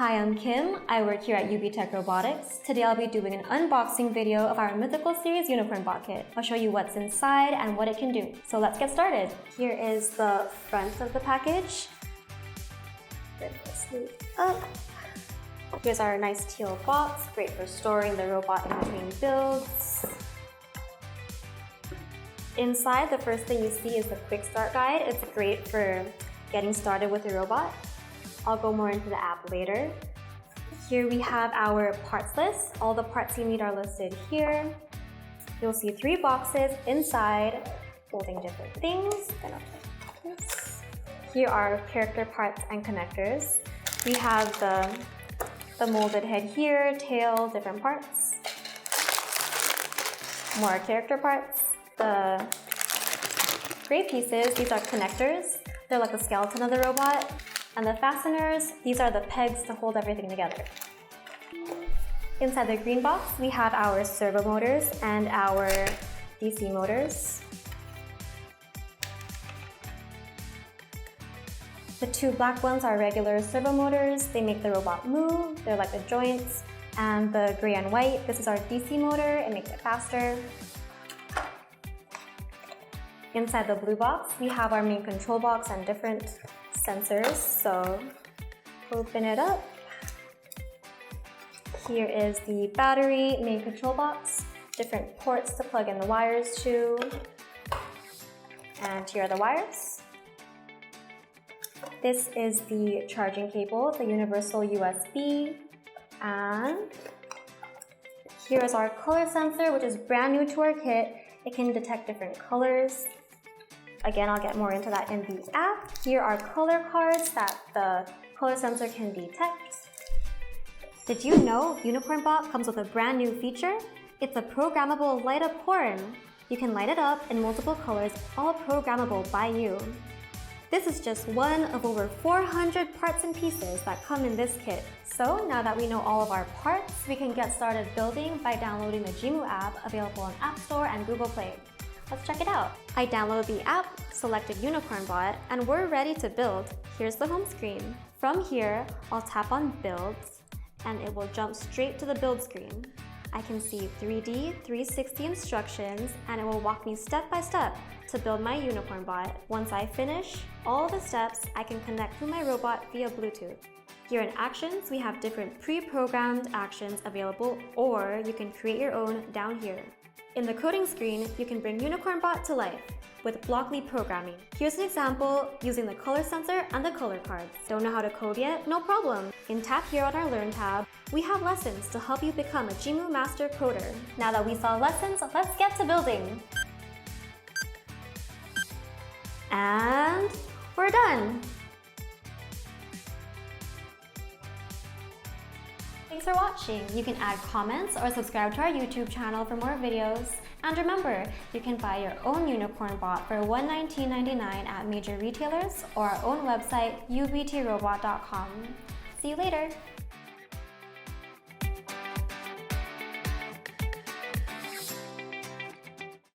Hi, I'm Kim. I work here at UBTECH Robotics. Today I'll be doing an unboxing video of our Mythical Series UnicornBot Kit. I'll show you what's inside and what it can do. So let's get started. Here is the front of the package. Rip this loop up. Here's our nice teal box, great for storing the robot in between builds. Inside, the first thing you see is the quick start guide. It's great for getting started with the robot. I'll go more into the app later. Here we have our parts list. All the parts you need are listed here. You'll see 3 boxes inside holding different things. Here are character parts and connectors. We have the molded head here, tail, different parts. More character parts. The gray pieces, these are connectors. They're like the skeleton of the robot. And the fasteners, these are the pegs to hold everything together. Inside the green box, we have our servo motors and our DC motors. The 2 black ones are regular servo motors. They make the robot move. They're like the joints. And the gray and white, this is our DC motor. It makes it faster. Inside the blue box, we have our main control box and different sensors. So open it up. Here is the battery main control box, different ports to plug in the wires to. And here are the wires. This is the charging cable, the universal USB. And here is our color sensor, which is brand new to our kit. It can detect different colors. Again, I'll get more into that in the app. Here are color cards that the color sensor can detect. Did you know UnicornBot comes with a brand new feature? It's a programmable light up horn. You can light it up in multiple colors, all programmable by you. This is just one of over 400 parts and pieces that come in this kit. So now that we know all of our parts, we can get started building by downloading the JIMU app available on App Store and Google Play. Let's check it out. I downloaded the app, selected UnicornBot, and we're ready to build. Here's the home screen. From here, I'll tap on Builds, and it will jump straight to the build screen. I can see 3D 360 instructions, and it will walk me step by step to build my UnicornBot. Once I finish all the steps, I can connect to my robot via Bluetooth. Here in Actions, we have different pre-programmed actions available, or you can create your own down here. In the coding screen, you can bring UnicornBot to life with Blockly programming. Here's an example using the color sensor and the color cards. Don't know how to code yet? No problem. In tap here on our Learn tab, we have lessons to help you become a JIMU Master Coder. Now that we saw lessons, let's get to building. And we're done. Thanks for watching. You can add comments or subscribe to our YouTube channel for more videos. And remember, you can buy your own UnicornBot for $119.99 at major retailers or our own website, ubtrobot.com. See you later.